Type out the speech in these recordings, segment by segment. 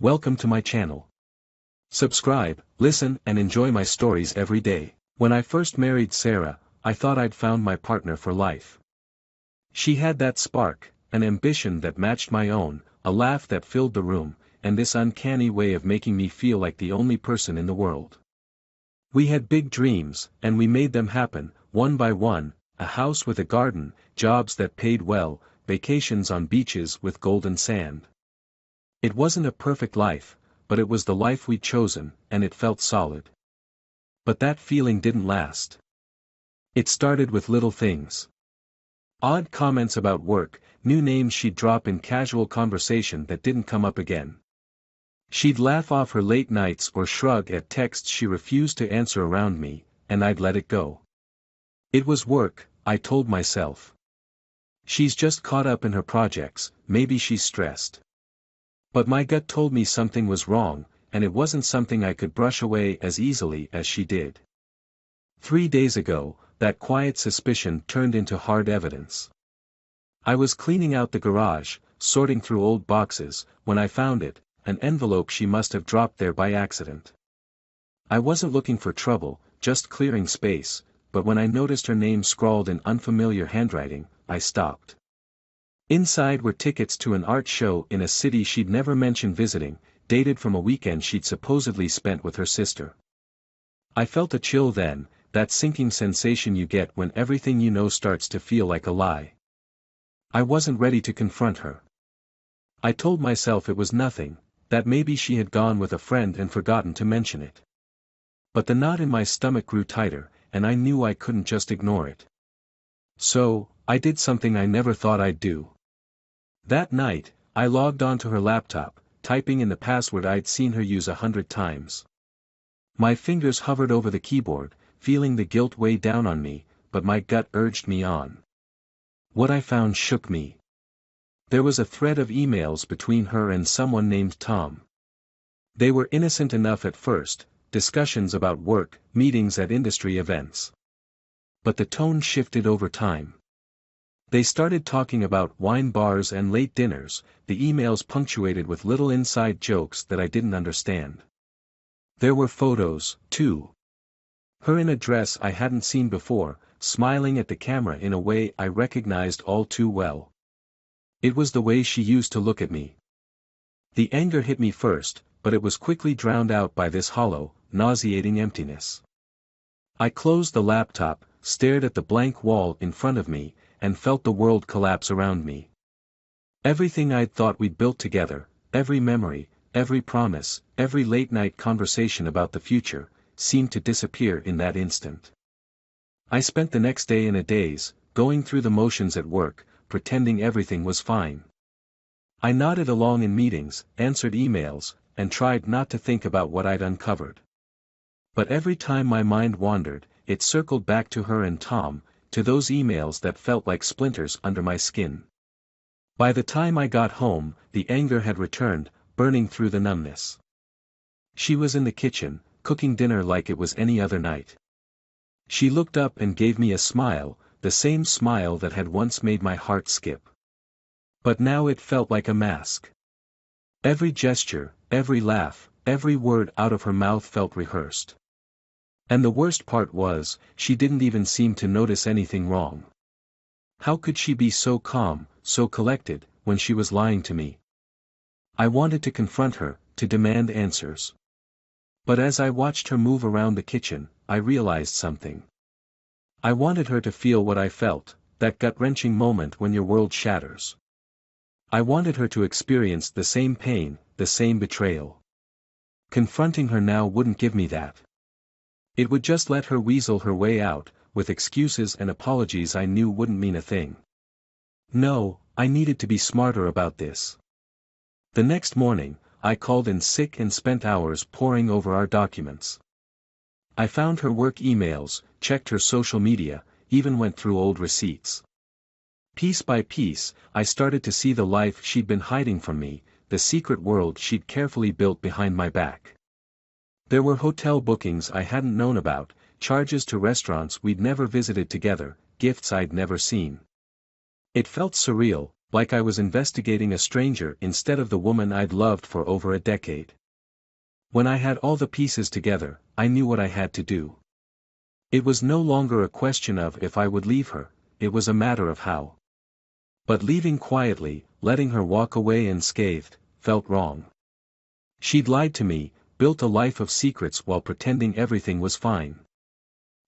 Welcome to my channel. Subscribe, listen and enjoy my stories every day. When I first married Sarah, I thought I'd found my partner for life. She had that spark, an ambition that matched my own, a laugh that filled the room, and this uncanny way of making me feel like the only person in the world. We had big dreams, and we made them happen, one by one, a house with a garden, jobs that paid well, vacations on beaches with golden sand. It wasn't a perfect life, but it was the life we'd chosen, and it felt solid. But that feeling didn't last. It started with little things. Odd comments about work, new names she'd drop in casual conversation that didn't come up again. She'd laugh off her late nights or shrug at texts she refused to answer around me, and I'd let it go. It was work, I told myself. She's just caught up in her projects, maybe she's stressed. But my gut told me something was wrong, and it wasn't something I could brush away as easily as she did. 3 days ago, that quiet suspicion turned into hard evidence. I was cleaning out the garage, sorting through old boxes, when I found it, an envelope she must have dropped there by accident. I wasn't looking for trouble, just clearing space, but when I noticed her name scrawled in unfamiliar handwriting, I stopped. Inside were tickets to an art show in a city she'd never mentioned visiting, dated from a weekend she'd supposedly spent with her sister. I felt a chill then, that sinking sensation you get when everything you know starts to feel like a lie. I wasn't ready to confront her. I told myself it was nothing, that maybe she had gone with a friend and forgotten to mention it. But the knot in my stomach grew tighter, and I knew I couldn't just ignore it. So, I did something I never thought I'd do. That night, I logged onto her laptop, typing in the password I'd seen her use 100 times. My fingers hovered over the keyboard, feeling the guilt weigh down on me, but my gut urged me on. What I found shook me. There was a thread of emails between her and someone named Tom. They were innocent enough at first, discussions about work, meetings at industry events. But the tone shifted over time. They started talking about wine bars and late dinners, the emails punctuated with little inside jokes that I didn't understand. There were photos, too. Her in a dress I hadn't seen before, smiling at the camera in a way I recognized all too well. It was the way she used to look at me. The anger hit me first, but it was quickly drowned out by this hollow, nauseating emptiness. I closed the laptop, stared at the blank wall in front of me, and felt the world collapse around me. Everything I'd thought we'd built together, every memory, every promise, every late-night conversation about the future, seemed to disappear in that instant. I spent the next day in a daze, going through the motions at work, pretending everything was fine. I nodded along in meetings, answered emails, and tried not to think about what I'd uncovered. But every time my mind wandered, it circled back to her and Tom, to those emails that felt like splinters under my skin. By the time I got home, the anger had returned, burning through the numbness. She was in the kitchen, cooking dinner like it was any other night. She looked up and gave me a smile, the same smile that had once made my heart skip. But now it felt like a mask. Every gesture, every laugh, every word out of her mouth felt rehearsed. And the worst part was, she didn't even seem to notice anything wrong. How could she be so calm, so collected, when she was lying to me? I wanted to confront her, to demand answers. But as I watched her move around the kitchen, I realized something. I wanted her to feel what I felt, that gut-wrenching moment when your world shatters. I wanted her to experience the same pain, the same betrayal. Confronting her now wouldn't give me that. It would just let her weasel her way out, with excuses and apologies I knew wouldn't mean a thing. No, I needed to be smarter about this. The next morning, I called in sick and spent hours poring over our documents. I found her work emails, checked her social media, even went through old receipts. Piece by piece, I started to see the life she'd been hiding from me, the secret world she'd carefully built behind my back. There were hotel bookings I hadn't known about, charges to restaurants we'd never visited together, gifts I'd never seen. It felt surreal, like I was investigating a stranger instead of the woman I'd loved for over a decade. When I had all the pieces together, I knew what I had to do. It was no longer a question of if I would leave her, it was a matter of how. But leaving quietly, letting her walk away unscathed, felt wrong. She'd lied to me, built a life of secrets while pretending everything was fine.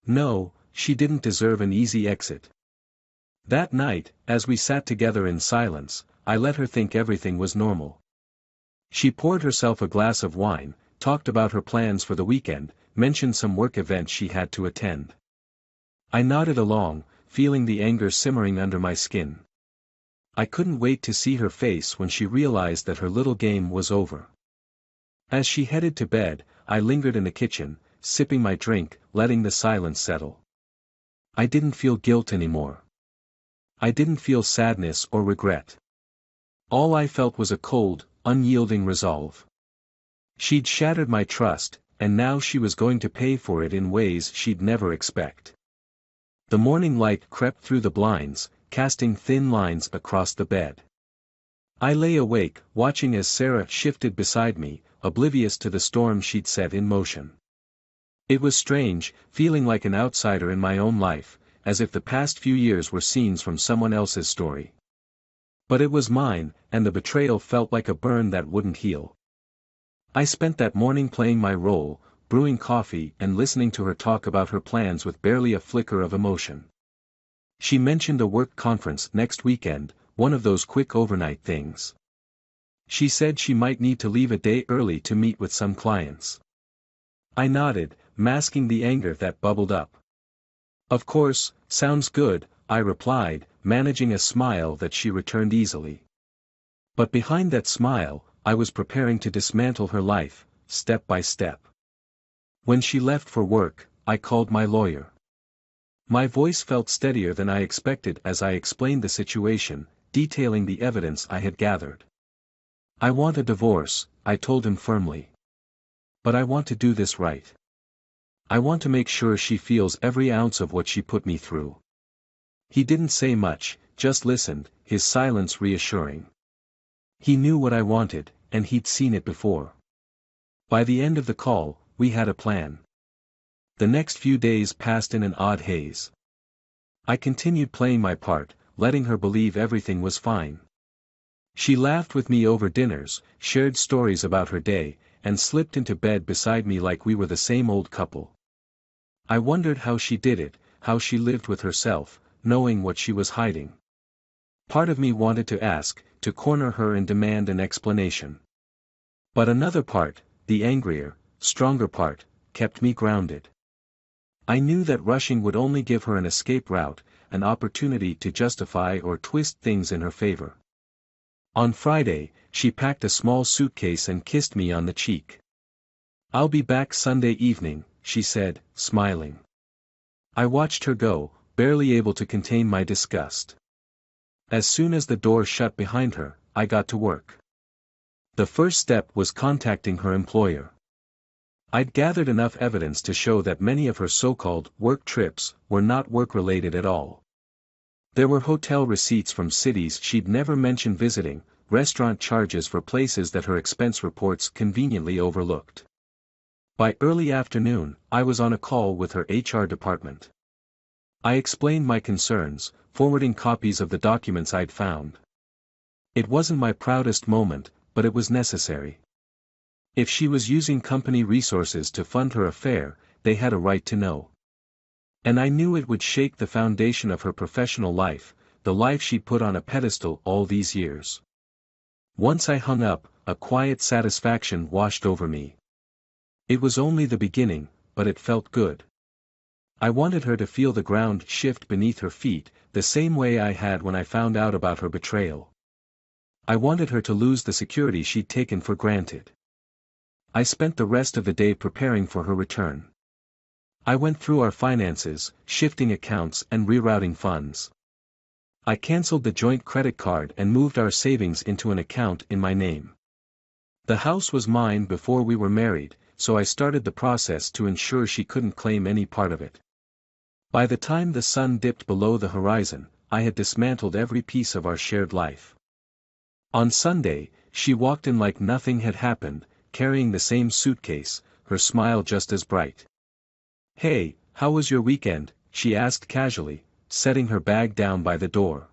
No, she didn't deserve an easy exit. That night, as we sat together in silence, I let her think everything was normal. She poured herself a glass of wine, talked about her plans for the weekend, mentioned some work event she had to attend. I nodded along, feeling the anger simmering under my skin. I couldn't wait to see her face when she realized that her little game was over. As she headed to bed, I lingered in the kitchen, sipping my drink, letting the silence settle. I didn't feel guilt anymore. I didn't feel sadness or regret. All I felt was a cold, unyielding resolve. She'd shattered my trust, and now she was going to pay for it in ways she'd never expect. The morning light crept through the blinds, casting thin lines across the bed. I lay awake, watching as Sarah shifted beside me, oblivious to the storm she'd set in motion. It was strange, feeling like an outsider in my own life, as if the past few years were scenes from someone else's story. But it was mine, and the betrayal felt like a burn that wouldn't heal. I spent that morning playing my role, brewing coffee and listening to her talk about her plans with barely a flicker of emotion. She mentioned a work conference next weekend, one of those quick overnight things. She said she might need to leave a day early to meet with some clients. I nodded, masking the anger that bubbled up. Of course, sounds good, I replied, managing a smile that she returned easily. But behind that smile, I was preparing to dismantle her life, step by step. When she left for work, I called my lawyer. My voice felt steadier than I expected as I explained the situation, detailing the evidence I had gathered. I want a divorce, I told him firmly. But I want to do this right. I want to make sure she feels every ounce of what she put me through. He didn't say much, just listened, his silence reassuring. He knew what I wanted, and he'd seen it before. By the end of the call, we had a plan. The next few days passed in an odd haze. I continued playing my part, letting her believe everything was fine. She laughed with me over dinners, shared stories about her day, and slipped into bed beside me like we were the same old couple. I wondered how she did it, how she lived with herself, knowing what she was hiding. Part of me wanted to ask, to corner her and demand an explanation. But another part, the angrier, stronger part, kept me grounded. I knew that rushing would only give her an escape route, an opportunity to justify or twist things in her favor. On Friday, she packed a small suitcase and kissed me on the cheek. "I'll be back Sunday evening," she said, smiling. I watched her go, barely able to contain my disgust. As soon as the door shut behind her, I got to work. The first step was contacting her employer. I'd gathered enough evidence to show that many of her so-called work trips were not work-related at all. There were hotel receipts from cities she'd never mentioned visiting, restaurant charges for places that her expense reports conveniently overlooked. By early afternoon, I was on a call with her HR department. I explained my concerns, forwarding copies of the documents I'd found. It wasn't my proudest moment, but it was necessary. If she was using company resources to fund her affair, they had a right to know. And I knew it would shake the foundation of her professional life, the life she'd put on a pedestal all these years. Once I hung up, a quiet satisfaction washed over me. It was only the beginning, but it felt good. I wanted her to feel the ground shift beneath her feet, the same way I had when I found out about her betrayal. I wanted her to lose the security she'd taken for granted. I spent the rest of the day preparing for her return. I went through our finances, shifting accounts and rerouting funds. I canceled the joint credit card and moved our savings into an account in my name. The house was mine before we were married, so I started the process to ensure she couldn't claim any part of it. By the time the sun dipped below the horizon, I had dismantled every piece of our shared life. On Sunday, she walked in like nothing had happened, carrying the same suitcase, her smile just as bright. "Hey, how was your weekend?" she asked casually, setting her bag down by the door.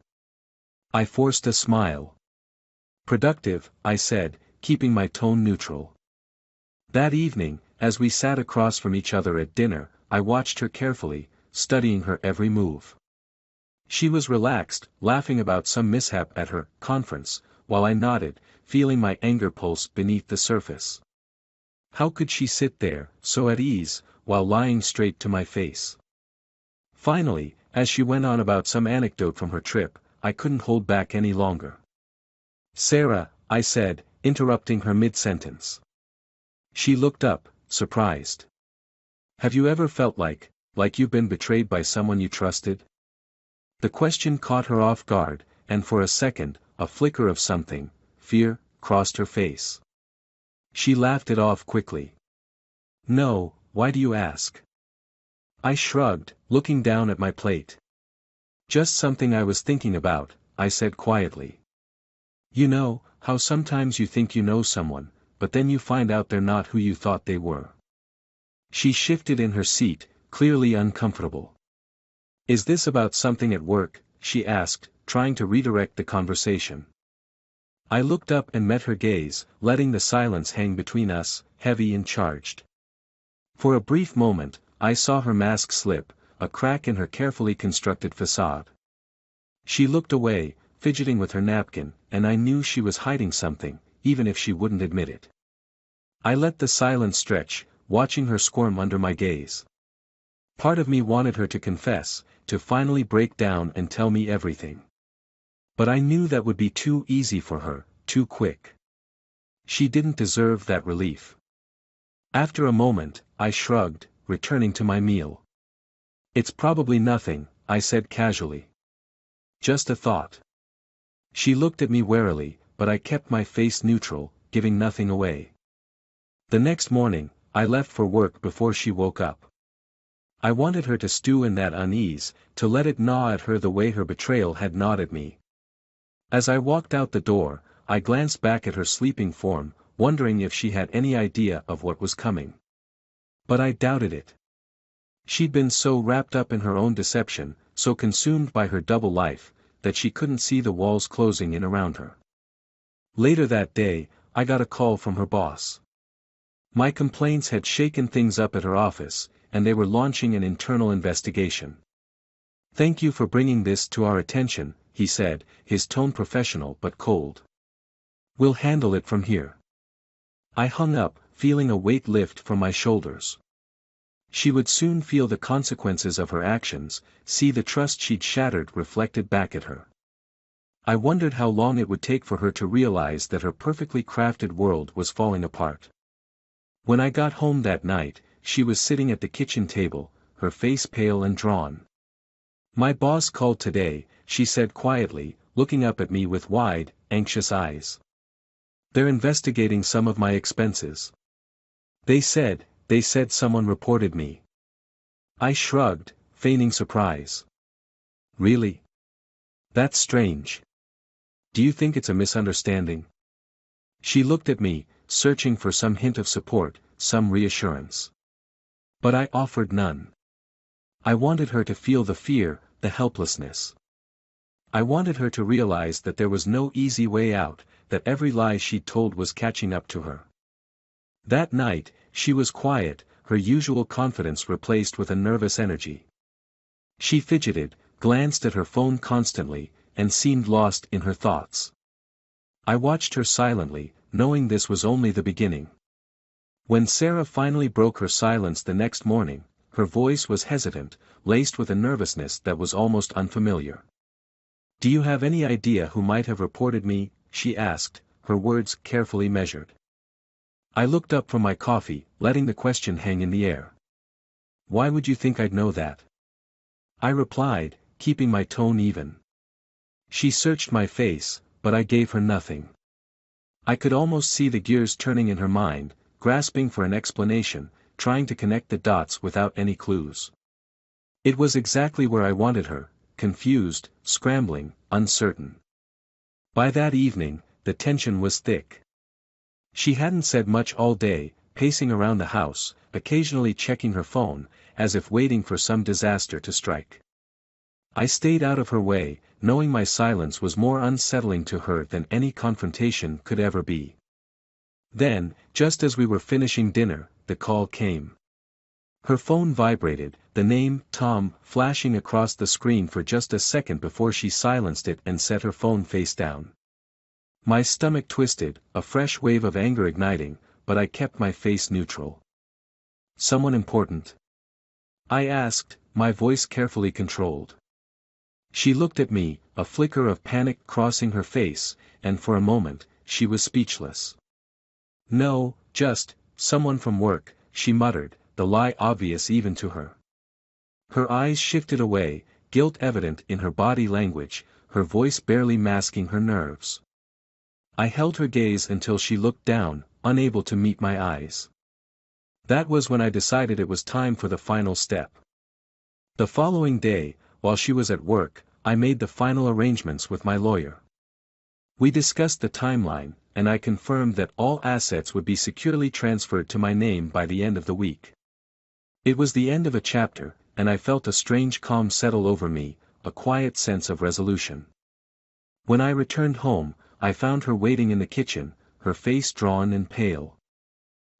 I forced a smile. "Productive," I said, keeping my tone neutral. That evening, as we sat across from each other at dinner, I watched her carefully, studying her every move. She was relaxed, laughing about some mishap at her conference, while I nodded, feeling my anger pulse beneath the surface. How could she sit there, so at ease, while lying straight to my face? Finally, as she went on about some anecdote from her trip, I couldn't hold back any longer. "Sarah," I said, interrupting her mid-sentence. She looked up, surprised. "Have you ever felt like you've been betrayed by someone you trusted?" The question caught her off guard, and for a second, a flicker of something, fear, crossed her face. She laughed it off quickly. "No, why do you ask?" I shrugged, looking down at my plate. "Just something I was thinking about," I said quietly. "You know, how sometimes you think you know someone, but then you find out they're not who you thought they were." She shifted in her seat, clearly uncomfortable. "Is this about something at work?" she asked, trying to redirect the conversation. I looked up and met her gaze, letting the silence hang between us, heavy and charged. For a brief moment, I saw her mask slip, a crack in her carefully constructed facade. She looked away, fidgeting with her napkin, and I knew she was hiding something, even if she wouldn't admit it. I let the silence stretch, watching her squirm under my gaze. Part of me wanted her to confess, to finally break down and tell me everything. But I knew that would be too easy for her, too quick. She didn't deserve that relief. After a moment, I shrugged, returning to my meal. "It's probably nothing," I said casually. "Just a thought." She looked at me warily, but I kept my face neutral, giving nothing away. The next morning, I left for work before she woke up. I wanted her to stew in that unease, to let it gnaw at her the way her betrayal had gnawed at me. As I walked out the door, I glanced back at her sleeping form, wondering if she had any idea of what was coming. But I doubted it. She'd been so wrapped up in her own deception, so consumed by her double life, that she couldn't see the walls closing in around her. Later that day, I got a call from her boss. My complaints had shaken things up at her office, and they were launching an internal investigation. "Thank you for bringing this to our attention," he said, his tone professional but cold. "We'll handle it from here." I hung up, feeling a weight lift from my shoulders. She would soon feel the consequences of her actions, see the trust she'd shattered reflected back at her. I wondered how long it would take for her to realize that her perfectly crafted world was falling apart. When I got home that night, she was sitting at the kitchen table, her face pale and drawn. "My boss called today," she said quietly, looking up at me with wide, anxious eyes. "They're investigating some of my expenses. They said someone reported me." I shrugged, feigning surprise. "Really? That's strange. Do you think it's a misunderstanding?" She looked at me, searching for some hint of support, some reassurance. But I offered none. I wanted her to feel the fear, the helplessness. I wanted her to realize that there was no easy way out, that every lie she'd told was catching up to her. That night, she was quiet, her usual confidence replaced with a nervous energy. She fidgeted, glanced at her phone constantly, and seemed lost in her thoughts. I watched her silently, knowing this was only the beginning. When Sarah finally broke her silence the next morning, her voice was hesitant, laced with a nervousness that was almost unfamiliar. "Do you have any idea who might have reported me?" she asked, her words carefully measured. I looked up from my coffee, letting the question hang in the air. "Why would you think I'd know that?" I replied, keeping my tone even. She searched my face, but I gave her nothing. I could almost see the gears turning in her mind, grasping for an explanation, trying to connect the dots without any clues. It was exactly where I wanted her, confused, scrambling, uncertain. By that evening, the tension was thick. She hadn't said much all day, pacing around the house, occasionally checking her phone, as if waiting for some disaster to strike. I stayed out of her way, knowing my silence was more unsettling to her than any confrontation could ever be. Then, just as we were finishing dinner, the call came. Her phone vibrated, the name, Tom, flashing across the screen for just a second before she silenced it and set her phone face down. My stomach twisted, a fresh wave of anger igniting, but I kept my face neutral. "Someone important?" I asked, my voice carefully controlled. She looked at me, a flicker of panic crossing her face, and for a moment, she was speechless. "No, just, someone from work," she muttered, the lie obvious even to her. Her eyes shifted away, guilt evident in her body language, her voice barely masking her nerves. I held her gaze until she looked down, unable to meet my eyes. That was when I decided it was time for the final step. The following day, while she was at work, I made the final arrangements with my lawyer. We discussed the timeline, and I confirmed that all assets would be securely transferred to my name by the end of the week. It was the end of a chapter, and I felt a strange calm settle over me, a quiet sense of resolution. When I returned home, I found her waiting in the kitchen, her face drawn and pale.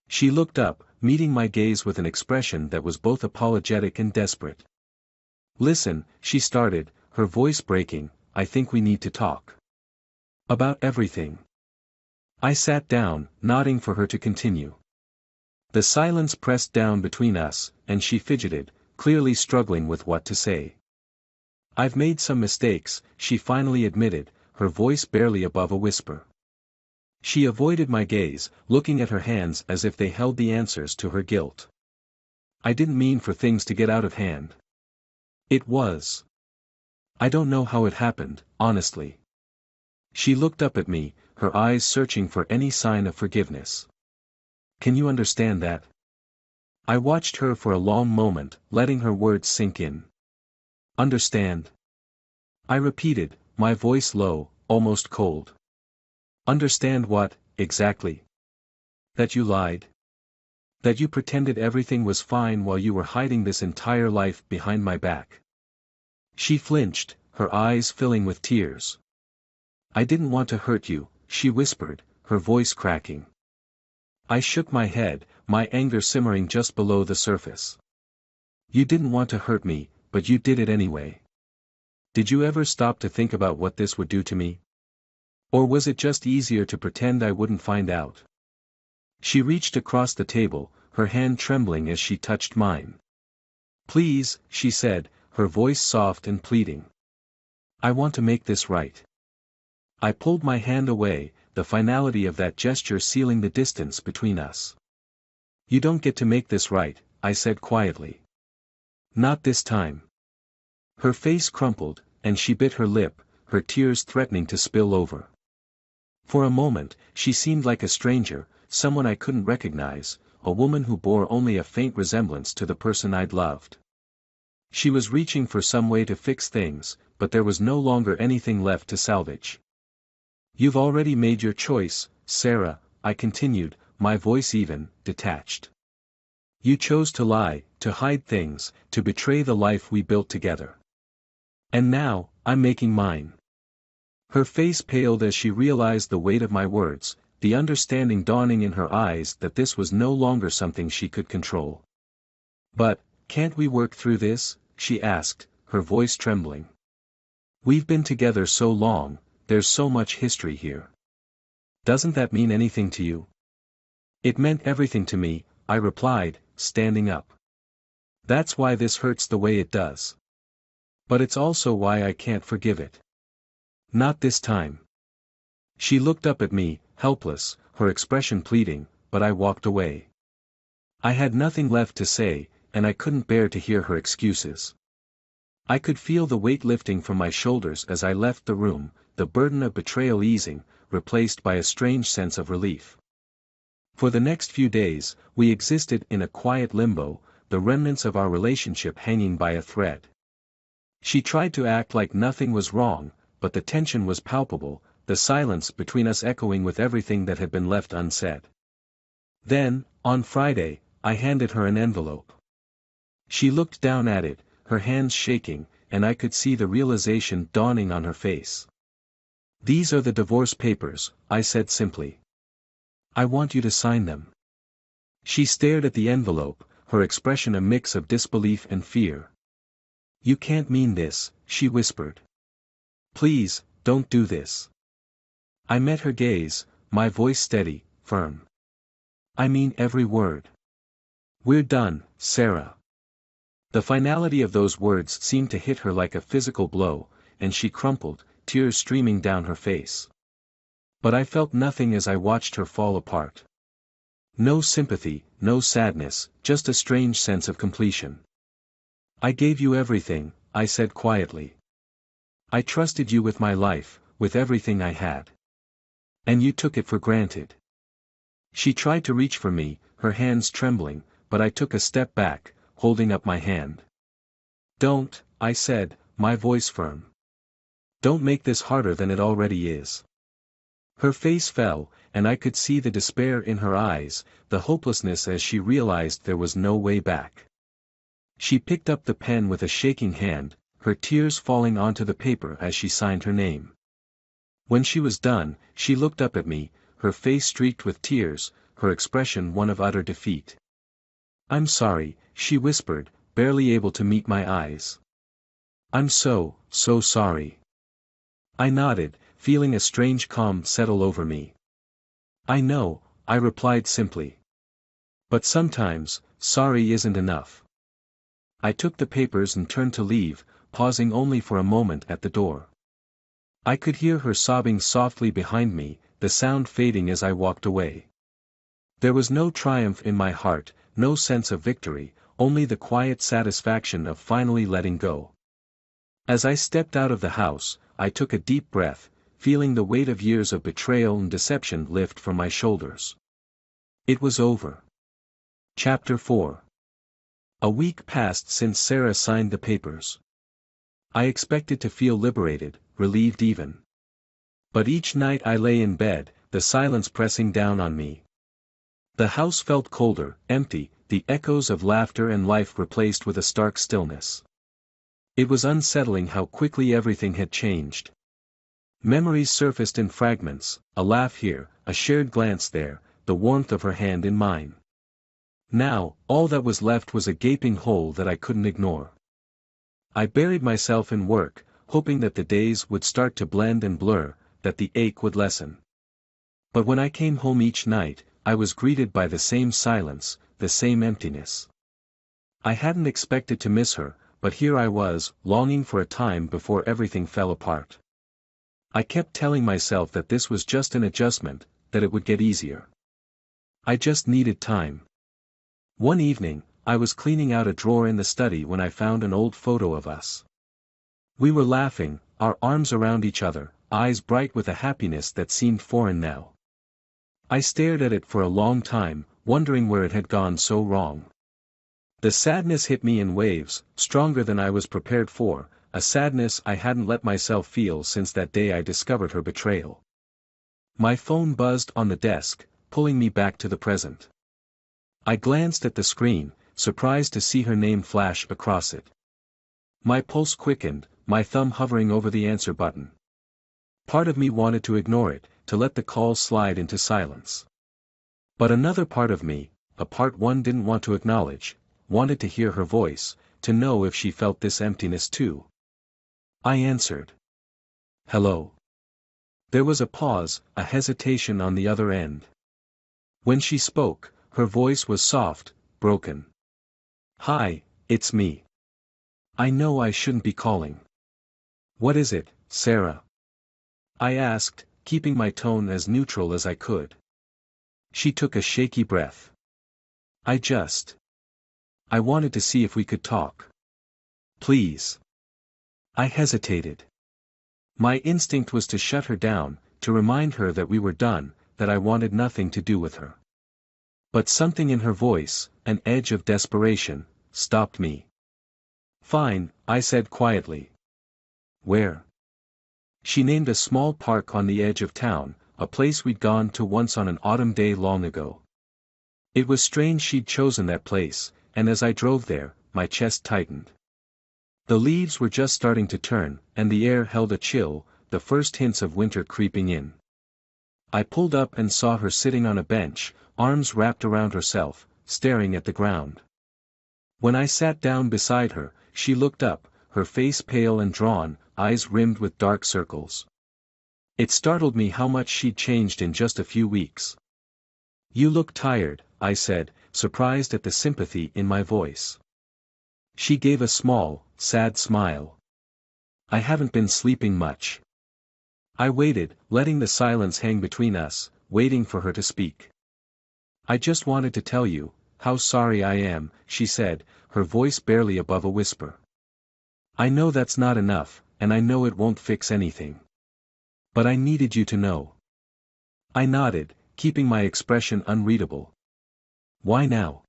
She looked up, meeting my gaze with an expression that was both apologetic and desperate. "Listen," she started, her voice breaking, "I think we need to talk. About everything." I sat down, nodding for her to continue. The silence pressed down between us, and she fidgeted, clearly struggling with what to say. "I've made some mistakes," she finally admitted, her voice barely above a whisper. She avoided my gaze, looking at her hands as if they held the answers to her guilt. "I didn't mean for things to get out of hand. It was. I don't know how it happened, honestly." She looked up at me, her eyes searching for any sign of forgiveness. "Can you understand that?" I watched her for a long moment, letting her words sink in. "Understand?" I repeated, my voice low, almost cold. "Understand what, exactly?" "That you lied. That you pretended everything was fine while you were hiding this entire life behind my back." She flinched, her eyes filling with tears. "I didn't want to hurt you," she whispered, her voice cracking. I shook my head, my anger simmering just below the surface. "You didn't want to hurt me, but you did it anyway. Did you ever stop to think about what this would do to me? Or was it just easier to pretend I wouldn't find out?" She reached across the table, her hand trembling as she touched mine. "Please," she said, her voice soft and pleading. "I want to make this right." I pulled my hand away, the finality of that gesture sealing the distance between us. "You don't get to make this right," I said quietly. "Not this time." Her face crumpled, and she bit her lip, her tears threatening to spill over. For a moment, she seemed like a stranger, someone I couldn't recognize, a woman who bore only a faint resemblance to the person I'd loved. She was reaching for some way to fix things, but there was no longer anything left to salvage. "You've already made your choice, Sarah," I continued, my voice even, detached. "You chose to lie, to hide things, to betray the life we built together. And now, I'm making mine." Her face paled as she realized the weight of my words, the understanding dawning in her eyes that this was no longer something she could control. "But, can't we work through this?" she asked, her voice trembling. "We've been together so long, there's so much history here. Doesn't that mean anything to you?" "It meant everything to me," I replied, standing up. "That's why this hurts the way it does. But it's also why I can't forgive it. Not this time." She looked up at me, helpless, her expression pleading, but I walked away. I had nothing left to say, and I couldn't bear to hear her excuses. I could feel the weight lifting from my shoulders as I left the room, the burden of betrayal easing, replaced by a strange sense of relief. For the next few days, we existed in a quiet limbo, the remnants of our relationship hanging by a thread. She tried to act like nothing was wrong, but the tension was palpable, the silence between us echoing with everything that had been left unsaid. Then, on Friday, I handed her an envelope. She looked down at it, her hands shaking, and I could see the realization dawning on her face. "These are the divorce papers," I said simply. "I want you to sign them." She stared at the envelope, her expression a mix of disbelief and fear. "You can't mean this," she whispered. "Please, don't do this." I met her gaze, my voice steady, firm. "I mean every word. We're done, Sarah." The finality of those words seemed to hit her like a physical blow, and she crumpled, tears streaming down her face. But I felt nothing as I watched her fall apart. No sympathy, no sadness, just a strange sense of completion. "I gave you everything," I said quietly. "I trusted you with my life, with everything I had. And you took it for granted." She tried to reach for me, her hands trembling, but I took a step back, holding up my hand. "Don't," I said, my voice firm. "Don't make this harder than it already is." Her face fell, and I could see the despair in her eyes, the hopelessness as she realized there was no way back. She picked up the pen with a shaking hand, her tears falling onto the paper as she signed her name. When she was done, she looked up at me, her face streaked with tears, her expression one of utter defeat. "I'm sorry," she whispered, barely able to meet my eyes. "I'm so sorry." I nodded, feeling a strange calm settle over me. "I know," I replied simply. "But sometimes, sorry isn't enough." I took the papers and turned to leave, pausing only for a moment at the door. I could hear her sobbing softly behind me, the sound fading as I walked away. There was no triumph in my heart, no sense of victory, only the quiet satisfaction of finally letting go. As I stepped out of the house, I took a deep breath, feeling the weight of years of betrayal and deception lift from my shoulders. It was over. Chapter 4. A week passed since Sarah signed the papers. I expected to feel liberated, relieved even. But each night I lay in bed, the silence pressing down on me. The house felt colder, empty, the echoes of laughter and life replaced with a stark stillness. It was unsettling how quickly everything had changed. Memories surfaced in fragments, a laugh here, a shared glance there, the warmth of her hand in mine. Now, all that was left was a gaping hole that I couldn't ignore. I buried myself in work, hoping that the days would start to blend and blur, that the ache would lessen. But when I came home each night, I was greeted by the same silence, the same emptiness. I hadn't expected to miss her, but here I was, longing for a time before everything fell apart. I kept telling myself that this was just an adjustment, that it would get easier. I just needed time. One evening, I was cleaning out a drawer in the study when I found an old photo of us. We were laughing, our arms around each other, eyes bright with a happiness that seemed foreign now. I stared at it for a long time, wondering where it had gone so wrong. The sadness hit me in waves, stronger than I was prepared for, a sadness I hadn't let myself feel since that day I discovered her betrayal. My phone buzzed on the desk, pulling me back to the present. I glanced at the screen, surprised to see her name flash across it. My pulse quickened, my thumb hovering over the answer button. Part of me wanted to ignore it, to let the call slide into silence. But another part of me, a part one didn't want to acknowledge, wanted to hear her voice, to know if she felt this emptiness too. I answered. "Hello." There was a pause, a hesitation on the other end. When she spoke, her voice was soft, broken. "Hi, it's me. I know I shouldn't be calling." "What is it, Sarah?" I asked, keeping my tone as neutral as I could. She took a shaky breath. I wanted to see if we could talk." "Please." I hesitated. My instinct was to shut her down, to remind her that we were done, that I wanted nothing to do with her. But something in her voice, an edge of desperation, stopped me. "Fine," I said quietly. "Where?" She named a small park on the edge of town, a place we'd gone to once on an autumn day long ago. It was strange she'd chosen that place, and as I drove there, my chest tightened. The leaves were just starting to turn, and the air held a chill, the first hints of winter creeping in. I pulled up and saw her sitting on a bench, arms wrapped around herself, staring at the ground. When I sat down beside her, she looked up, her face pale and drawn, eyes rimmed with dark circles. It startled me how much she'd changed in just a few weeks. "You look tired," I said, surprised at the sympathy in my voice. She gave a small, sad smile. "I haven't been sleeping much." I waited, letting the silence hang between us, waiting for her to speak. "I just wanted to tell you how sorry I am," she said, her voice barely above a whisper. "I know that's not enough, and I know it won't fix anything. But I needed you to know." I nodded, keeping my expression unreadable. "Why now?"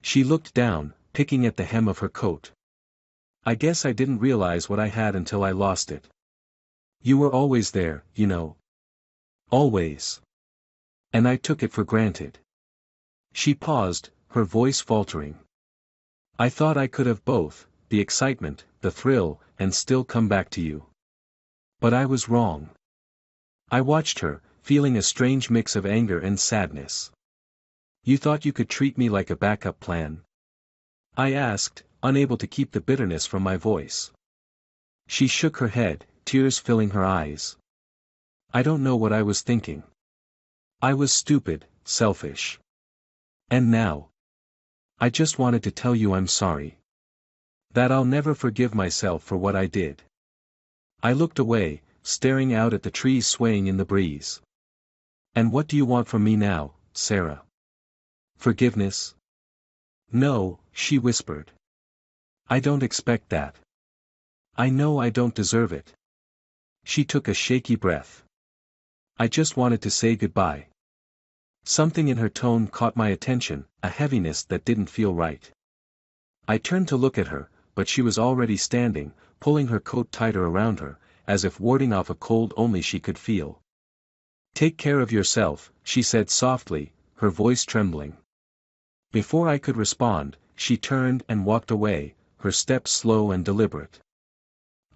She looked down, picking at the hem of her coat. "I guess I didn't realize what I had until I lost it. You were always there, you know. Always. And I took it for granted." She paused, her voice faltering. "I thought I could have both, the excitement, the thrill, and still come back to you. But I was wrong." I watched her, feeling a strange mix of anger and sadness. "You thought you could treat me like a backup plan?" I asked, unable to keep the bitterness from my voice. She shook her head, tears filling her eyes. "I don't know what I was thinking. I was stupid, selfish. And now? I just wanted to tell you I'm sorry. That I'll never forgive myself for what I did." I looked away, staring out at the trees swaying in the breeze. "And what do you want from me now, Sarah? Forgiveness?" "No," she whispered. "I don't expect that. I know I don't deserve it." She took a shaky breath. "I just wanted to say goodbye." Something in her tone caught my attention, a heaviness that didn't feel right. I turned to look at her, but she was already standing, pulling her coat tighter around her, as if warding off a cold only she could feel. "Take care of yourself," she said softly, her voice trembling. Before I could respond, she turned and walked away, her steps slow and deliberate.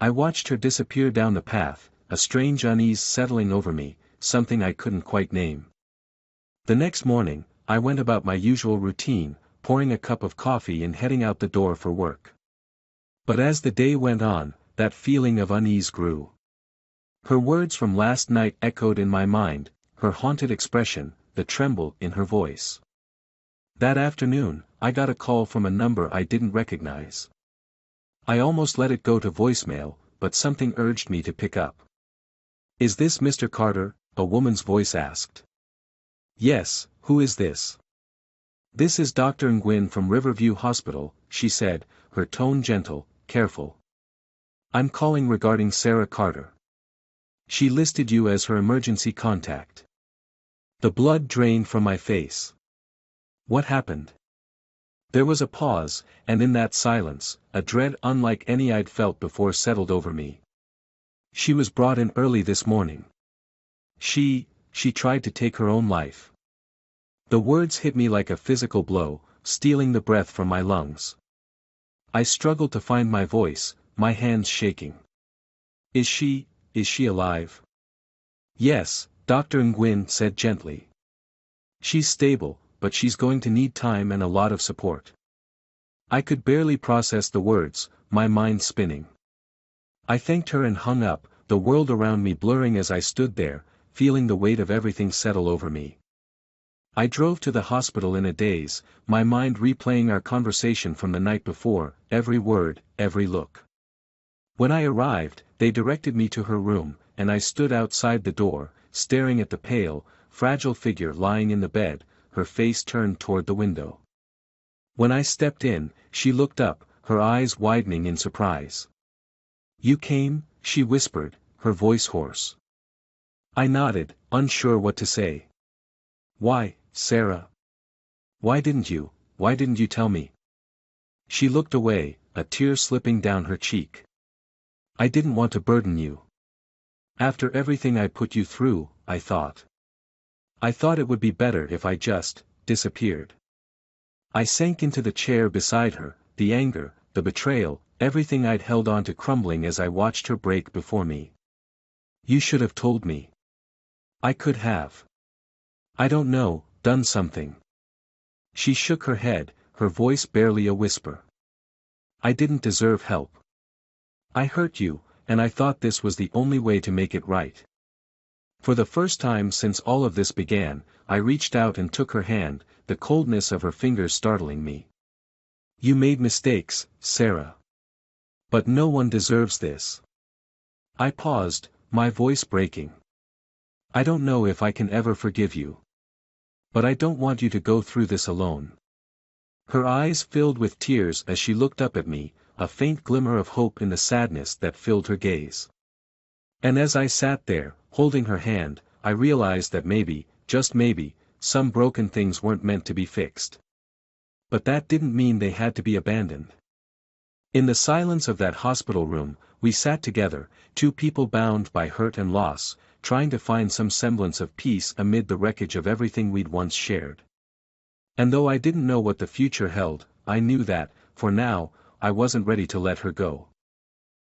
I watched her disappear down the path, a strange unease settling over me, something I couldn't quite name. The next morning, I went about my usual routine, pouring a cup of coffee and heading out the door for work. But as the day went on, that feeling of unease grew. Her words from last night echoed in my mind, her haunted expression, the tremble in her voice. That afternoon, I got a call from a number I didn't recognize. I almost let it go to voicemail, but something urged me to pick up. "Is this Mr. Carter?" a woman's voice asked. "Yes, who is this?" "This is Dr. Nguyen from Riverview Hospital," she said, her tone gentle, careful. "I'm calling regarding Sarah Carter. She listed you as her emergency contact." The blood drained from my face. What happened? There was a pause, and in that silence, a dread unlike any I'd felt before settled over me. "She was brought in early this morning. She tried to take her own life." The words hit me like a physical blow, stealing the breath from my lungs. I struggled to find my voice, my hands shaking. Is she alive?" "Yes," Dr. Nguyen said gently. "She's stable, but she's going to need time and a lot of support." I could barely process the words, my mind spinning. I thanked her and hung up, the world around me blurring as I stood there, feeling the weight of everything settle over me. I drove to the hospital in a daze, my mind replaying our conversation from the night before, every word, every look. When I arrived, they directed me to her room, and I stood outside the door, staring at the pale, fragile figure lying in the bed, her face turned toward the window. When I stepped in, she looked up, her eyes widening in surprise. "You came?" she whispered, her voice hoarse. I nodded, unsure what to say. "Why, Sarah? Why didn't you tell me?" She looked away, a tear slipping down her cheek. "I didn't want to burden you. After everything I put you through, I thought. I thought it would be better if I just disappeared. I sank into the chair beside her, the anger, the betrayal, everything I'd held on to crumbling as I watched her break before me. You should have told me. I could have. I don't know, done something. She shook her head, her voice barely a whisper. I didn't deserve help. I hurt you, and I thought this was the only way to make it right. For the first time since all of this began, I reached out and took her hand, the coldness of her fingers startling me. You made mistakes, Sarah. But no one deserves this. I paused, my voice breaking. I don't know if I can ever forgive you. But I don't want you to go through this alone. Her eyes filled with tears as she looked up at me, a faint glimmer of hope in the sadness that filled her gaze. And as I sat there, holding her hand, I realized that maybe, just maybe, some broken things weren't meant to be fixed. But that didn't mean they had to be abandoned. In the silence of that hospital room, we sat together, two people bound by hurt and loss, trying to find some semblance of peace amid the wreckage of everything we'd once shared. And though I didn't know what the future held, I knew that, for now, I wasn't ready to let her go.